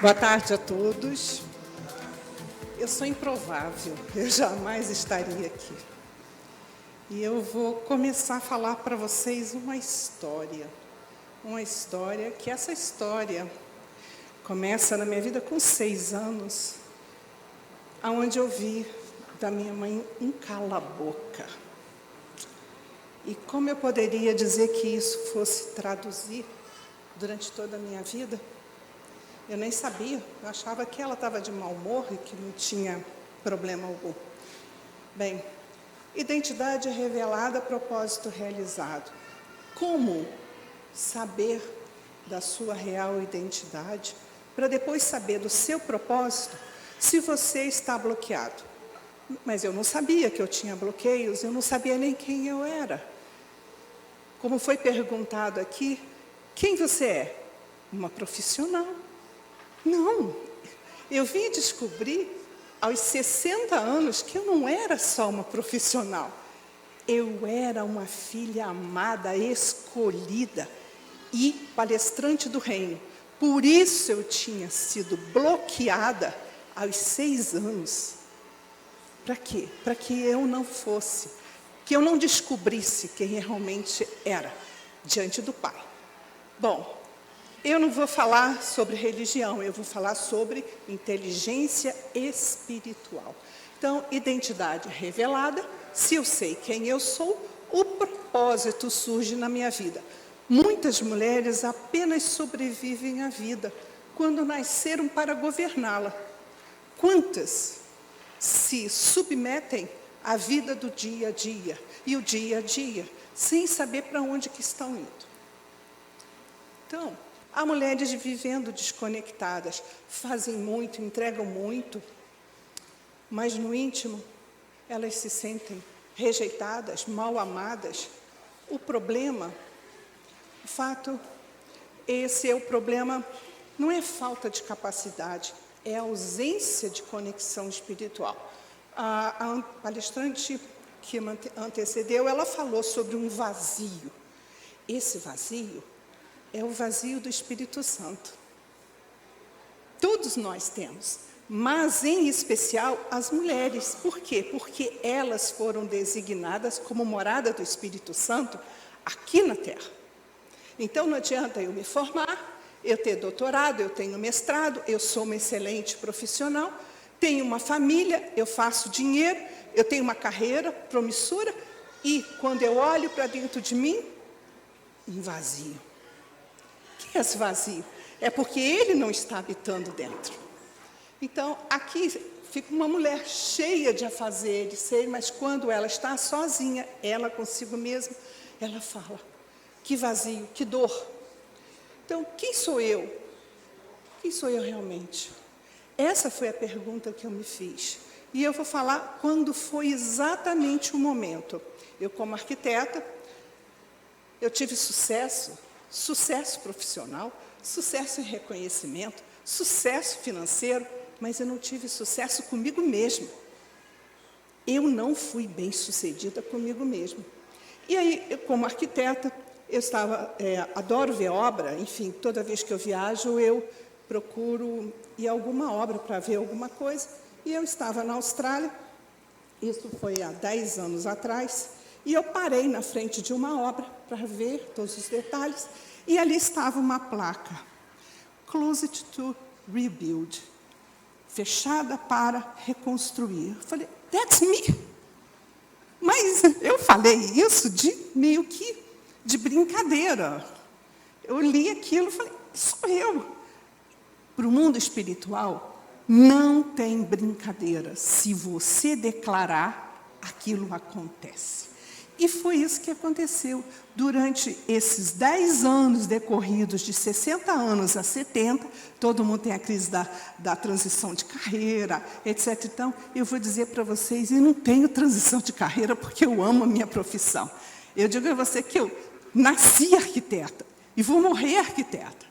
Boa tarde a todos. Eu sou improvável, eu jamais estaria aqui. E eu vou começar a falar para vocês uma história que essa história começa na minha vida com 6 anos, onde eu vi da minha mãe um cala-boca. E como eu poderia dizer que isso fosse traduzir durante toda a minha vida? Eu nem sabia, eu achava que ela estava de mau humor e que não tinha problema algum. Bem, identidade revelada, propósito realizado. Como saber da sua real identidade, para depois saber do seu propósito, se você está bloqueado? Mas eu não sabia que eu tinha bloqueios, eu não sabia nem quem eu era. Como foi perguntado aqui, quem você é? Uma profissional. Não, eu vim descobrir aos 60 anos que eu não era só uma profissional. Eu era uma filha amada, escolhida e palestrante do reino. Por isso eu tinha sido bloqueada aos 6 anos. Para quê? Para que eu não fosse, que eu não descobrisse quem realmente era diante do Pai. Bom, eu não vou falar sobre religião, eu vou falar sobre inteligência espiritual. Então, identidade revelada, se eu sei quem eu sou, o propósito surge na minha vida. Muitas mulheres apenas sobrevivem à vida quando nasceram para governá-la. Quantas se submetem à vida do dia a dia e o dia a dia, sem saber para onde que estão indo? Então, há mulheres vivendo desconectadas, fazem muito, entregam muito, mas no íntimo elas se sentem rejeitadas, mal amadas. O problema, o fato, esse é o problema, não é falta de capacidade, é a ausência de conexão espiritual. A palestrante que me antecedeu, ela falou sobre um vazio. Esse vazio é o vazio do Espírito Santo. Todos nós temos, mas em especial as mulheres. Por quê? Porque elas foram designadas como morada do Espírito Santo aqui na Terra. Então não adianta eu me formar, eu ter doutorado, eu tenho mestrado, eu sou uma excelente profissional, tenho uma família, eu faço dinheiro, eu tenho uma carreira promissora e quando eu olho para dentro de mim, um vazio. O que é esse vazio? É porque ele não está habitando dentro. Então, aqui fica uma mulher cheia de afazeres, mas quando ela está sozinha, ela consigo mesma, ela fala, que vazio, que dor. Então, quem sou eu? Quem sou eu realmente? Essa foi a pergunta que eu me fiz. E eu vou falar quando foi exatamente o momento. Eu, como arquiteta, eu tive sucesso profissional, sucesso em reconhecimento, sucesso financeiro, mas eu não tive sucesso comigo mesma. Eu não fui bem-sucedida comigo mesma. E aí, eu, como arquiteta, eu adoro ver obra, enfim, toda vez que eu viajo, eu procuro ir a alguma obra para ver alguma coisa. E eu estava na Austrália, isso foi há 10 anos atrás, e eu parei na frente de uma obra para ver todos os detalhes, e ali estava uma placa, Closed to Rebuild, fechada para reconstruir. Eu falei, that's me. Mas eu falei isso meio que de brincadeira. Eu li aquilo e falei, sou eu. Para o mundo espiritual, não tem brincadeira. Se você declarar, aquilo acontece. E foi isso que aconteceu. Durante esses 10 anos decorridos, de 60 anos a 70, todo mundo tem a crise da transição de carreira, etc. Então, eu vou dizer para vocês, eu não tenho transição de carreira porque eu amo a minha profissão. Eu digo a você que eu nasci arquiteta e vou morrer arquiteta.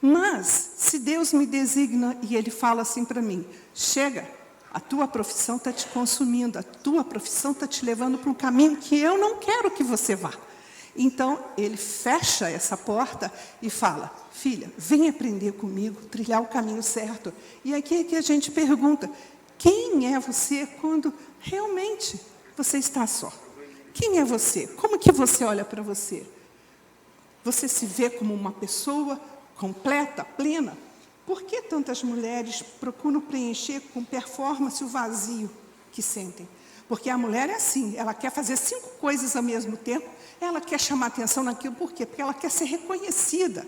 Mas, se Deus me designa e Ele fala assim para mim, chega, a tua profissão está te consumindo, a tua profissão está te levando para um caminho que eu não quero que você vá. Então, ele fecha essa porta e fala, filha, vem aprender comigo, trilhar o caminho certo. E aqui é que a gente pergunta, quem é você quando realmente você está só? Quem é você? Como que você olha para você? Você se vê como uma pessoa completa, plena? Por que tantas mulheres procuram preencher com performance o vazio que sentem? Porque a mulher é assim, ela quer fazer 5 coisas ao mesmo tempo, ela quer chamar atenção naquilo, por quê? Porque ela quer ser reconhecida.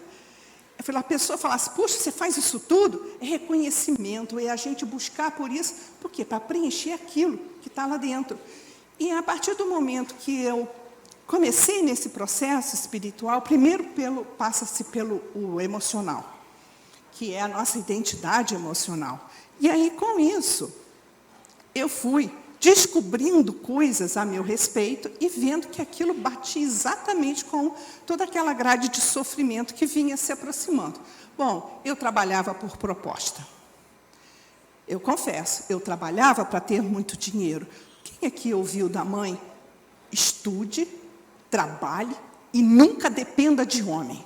A pessoa falasse, puxa, você faz isso tudo? É reconhecimento, é a gente buscar por isso, por quê? Para preencher aquilo que está lá dentro. E a partir do momento que eu comecei nesse processo espiritual, primeiro passa-se pelo o emocional, que é a nossa identidade emocional. E aí, com isso, eu fui descobrindo coisas a meu respeito e vendo que aquilo batia exatamente com toda aquela grade de sofrimento que vinha se aproximando. Bom, eu trabalhava por proposta. Eu confesso, eu trabalhava para ter muito dinheiro. Quem aqui ouviu da mãe? Estude, trabalhe e nunca dependa de homem.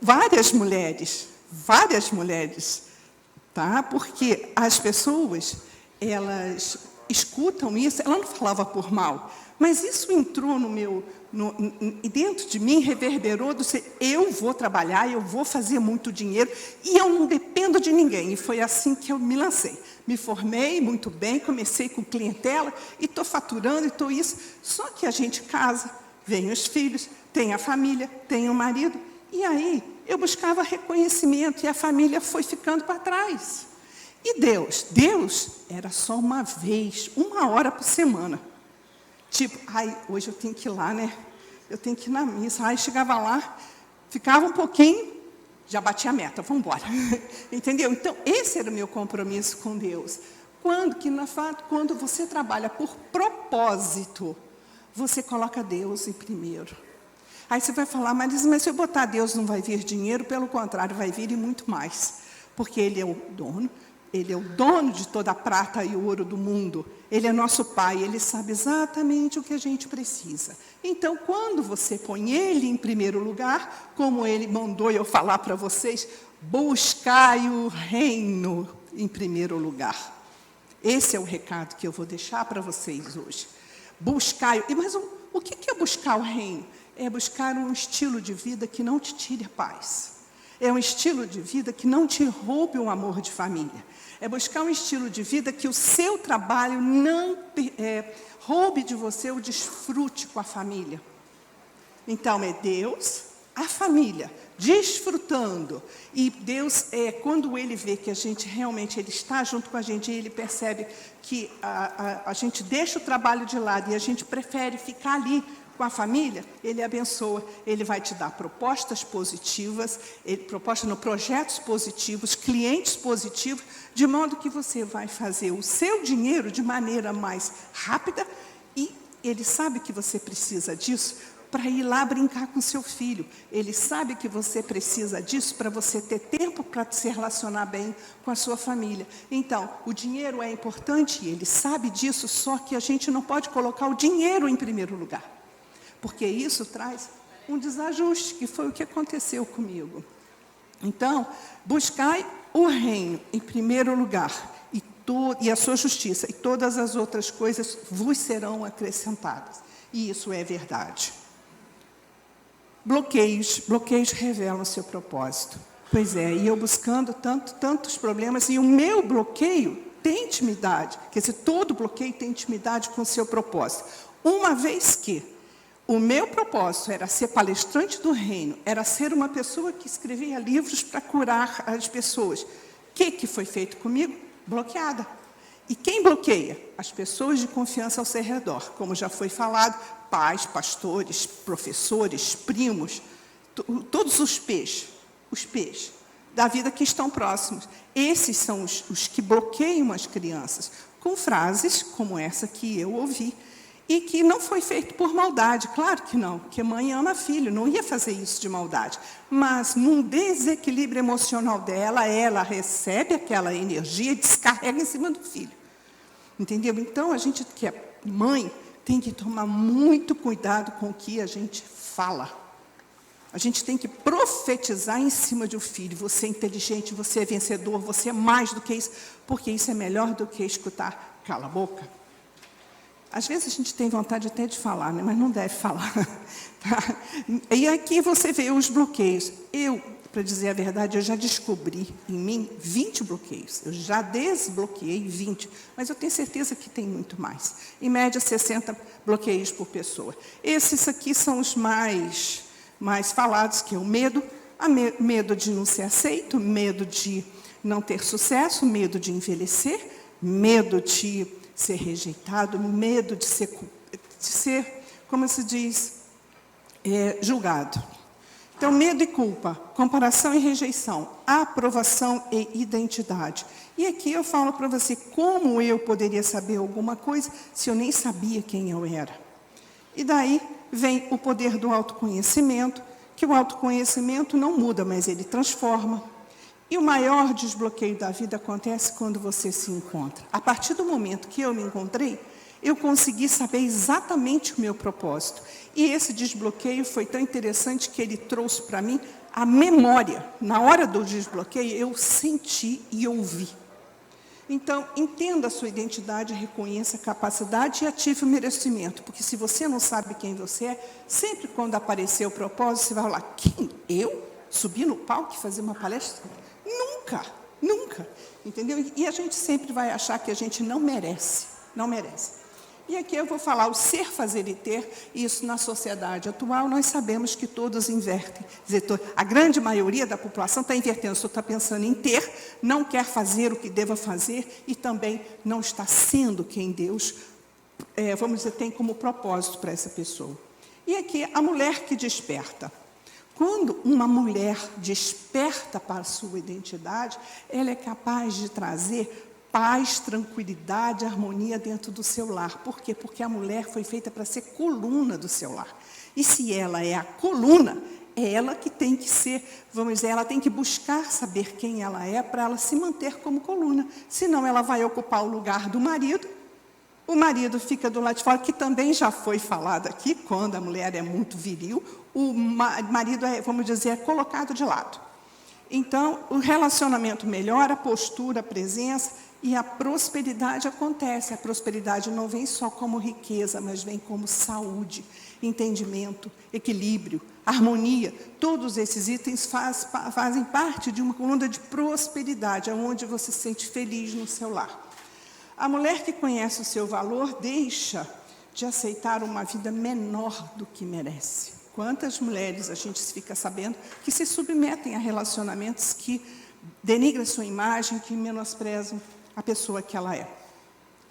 Várias mulheres, tá? Porque as pessoas, elas escutam isso, ela não falava por mal, mas isso entrou dentro de mim, reverberou do ser, eu vou trabalhar, eu vou fazer muito dinheiro e eu não dependo de ninguém. E foi assim que eu me lancei. Me formei muito bem, comecei com clientela e estou faturando e estou isso. Só que a gente casa, vem os filhos, tem a família, tem o marido. E aí eu buscava reconhecimento e a família foi ficando para trás. E Deus era só uma vez, 1 hora por semana. Tipo, hoje eu tenho que ir lá, né? Eu tenho que ir na missa. Aí chegava lá, ficava um pouquinho, já batia a meta, vamos embora. Entendeu? Então, esse era o meu compromisso com Deus. Quando você trabalha por propósito, você coloca Deus em primeiro. Aí você vai falar, mas se eu botar Deus não vai vir dinheiro, pelo contrário, vai vir e muito mais. Porque Ele é o dono de toda a prata e o ouro do mundo. Ele é nosso Pai, Ele sabe exatamente o que a gente precisa. Então, quando você põe Ele em primeiro lugar, como Ele mandou eu falar para vocês, buscai o reino em primeiro lugar. Esse é o recado que eu vou deixar para vocês hoje. Buscai, mas o que é buscar o reino? É buscar um estilo de vida que não te tire a paz. É um estilo de vida que não te roube um amor de família. É buscar um estilo de vida que o seu trabalho não roube de você o desfrute com a família. Então, é Deus, a família, desfrutando. E Deus, quando Ele vê que a gente realmente Ele está junto com a gente, e Ele percebe que a gente deixa o trabalho de lado e a gente prefere ficar ali com a família, Ele abençoa, Ele vai te dar propostas positivas, projetos positivos, clientes positivos, de modo que você vai fazer o seu dinheiro de maneira mais rápida e Ele sabe que você precisa disso para ir lá brincar com seu filho. Ele sabe que você precisa disso para você ter tempo para se relacionar bem com a sua família. Então, o dinheiro é importante e Ele sabe disso, só que a gente não pode colocar o dinheiro em primeiro lugar. Porque isso traz um desajuste, que foi o que aconteceu comigo. Então, buscai o reino em primeiro lugar, e a sua justiça, e todas as outras coisas vos serão acrescentadas. E isso é verdade. Bloqueios revelam o seu propósito. Pois é, e eu buscando tantos problemas, e o meu bloqueio tem intimidade, quer dizer, todo bloqueio tem intimidade com o seu propósito. Uma vez que o meu propósito era ser palestrante do reino, era ser uma pessoa que escrevia livros para curar as pessoas. O que foi feito comigo? Bloqueada. E quem bloqueia? As pessoas de confiança ao seu redor. Como já foi falado, pais, pastores, professores, primos, todos os peixes da vida que estão próximos. Esses são os que bloqueiam as crianças, com frases como essa que eu ouvi. E que não foi feito por maldade, claro que não, porque mãe ama filho, não ia fazer isso de maldade. Mas, num desequilíbrio emocional dela, ela recebe aquela energia e descarrega em cima do filho. Entendeu? Então, a gente que é mãe, tem que tomar muito cuidado com o que a gente fala. A gente tem que profetizar em cima de um filho. Você é inteligente, você é vencedor, você é mais do que isso, porque isso é melhor do que escutar, cala a boca. Às vezes a gente tem vontade até de falar, né? Mas não deve falar. Tá? E aqui você vê os bloqueios. Para dizer a verdade, eu já descobri em mim 20 bloqueios. Eu já desbloqueei 20, mas eu tenho certeza que tem muito mais. Em média, 60 bloqueios por pessoa. Esses aqui são os mais falados, que é o medo. Medo de não ser aceito, medo de não ter sucesso, medo de envelhecer, medo de ser rejeitado, medo de ser como se diz, julgado. Então, medo e culpa, comparação e rejeição, aprovação e identidade. E aqui eu falo para você como eu poderia saber alguma coisa se eu nem sabia quem eu era. E daí vem o poder do autoconhecimento, que o autoconhecimento não muda, mas ele transforma. E o maior desbloqueio da vida acontece quando você se encontra. A partir do momento que eu me encontrei, eu consegui saber exatamente o meu propósito. E esse desbloqueio foi tão interessante que ele trouxe para mim a memória. Na hora do desbloqueio, eu senti e ouvi. Então, entenda a sua identidade, reconheça a capacidade e ative o merecimento. Porque se você não sabe quem você é, sempre quando aparecer o propósito, você vai falar, quem? Eu? Subir no palco e fazer uma palestra? Nunca, nunca. Entendeu? E a gente sempre vai achar que a gente não merece. Não merece. E aqui eu vou falar o ser, fazer e ter, isso na sociedade atual, nós sabemos que todos invertem. Quer dizer, a grande maioria da população está invertendo, só está pensando em ter, não quer fazer o que deva fazer e também não está sendo quem Deus, vamos dizer, tem como propósito para essa pessoa. E aqui, a mulher que desperta. Quando uma mulher desperta para a sua identidade, ela é capaz de trazer paz, tranquilidade, harmonia dentro do seu lar. Por quê? Porque a mulher foi feita para ser coluna do seu lar. E se ela é a coluna, é ela que tem que ser, vamos dizer, ela tem que buscar saber quem ela é para ela se manter como coluna. Senão ela vai ocupar o lugar do marido, o marido fica do lado de fora, que também já foi falado aqui, quando a mulher é muito viril, o marido é, vamos dizer, é colocado de lado. Então, o relacionamento melhora, a postura, a presença, e a prosperidade acontece. A prosperidade não vem só como riqueza, mas vem como saúde, entendimento, equilíbrio, harmonia. Todos esses itens fazem parte de uma coluna de prosperidade, onde você se sente feliz no seu lar. A mulher que conhece o seu valor deixa de aceitar uma vida menor do que merece. Quantas mulheres a gente fica sabendo que se submetem a relacionamentos que denigram sua imagem, que menosprezam a pessoa que ela é.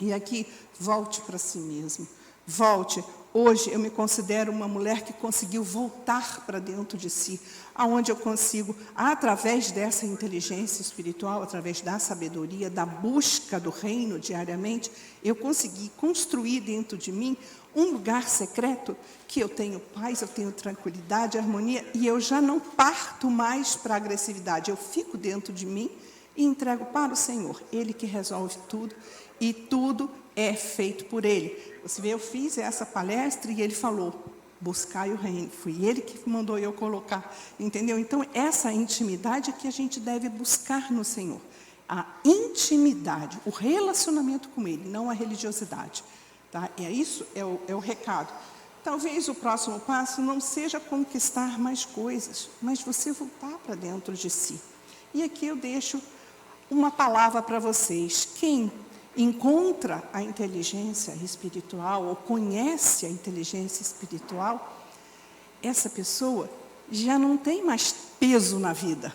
E aqui, volte para si mesmo. Volte. Hoje eu me considero uma mulher que conseguiu voltar para dentro de si, aonde eu consigo, através dessa inteligência espiritual, através da sabedoria, da busca do reino diariamente, eu consegui construir dentro de mim um lugar secreto que eu tenho paz, eu tenho tranquilidade, harmonia, e eu já não parto mais para a agressividade. Eu fico dentro de mim e entrego para o Senhor. Ele que resolve tudo, e tudo é feito por Ele. Você vê, eu fiz essa palestra e Ele falou, buscai o reino. Foi Ele que mandou eu colocar, entendeu? Então, essa intimidade é que a gente deve buscar no Senhor. A intimidade, o relacionamento com Ele, não a religiosidade. Tá? Isso é o recado. Talvez o próximo passo não seja conquistar mais coisas, mas você voltar para dentro de si. E aqui eu deixo uma palavra para vocês. Quem encontra a inteligência espiritual ou conhece a inteligência espiritual, essa pessoa já não tem mais peso na vida.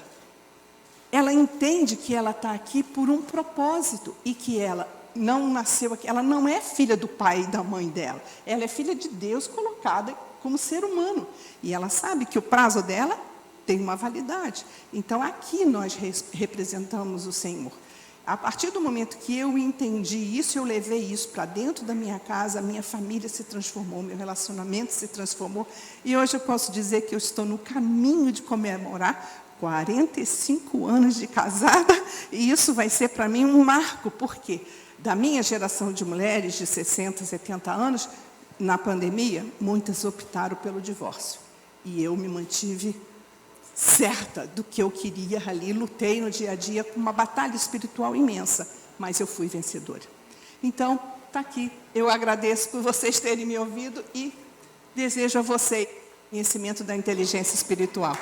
Ela entende que ela está aqui por um propósito e que ela não nasceu aqui, ela não é filha do pai e da mãe dela. Ela é filha de Deus colocada como ser humano. E ela sabe que o prazo dela tem uma validade. Então, aqui nós representamos o Senhor. A partir do momento que eu entendi isso, eu levei isso para dentro da minha casa, a minha família se transformou, meu relacionamento se transformou. E hoje eu posso dizer que eu estou no caminho de comemorar 45 anos de casada, e isso vai ser para mim um marco, porque da minha geração de mulheres de 60, 70 anos, na pandemia, muitas optaram pelo divórcio. E eu me mantive certa do que eu queria ali, lutei no dia a dia com uma batalha espiritual imensa, mas eu fui vencedora. Então, está aqui. Eu agradeço por vocês terem me ouvido e desejo a vocês conhecimento da inteligência espiritual.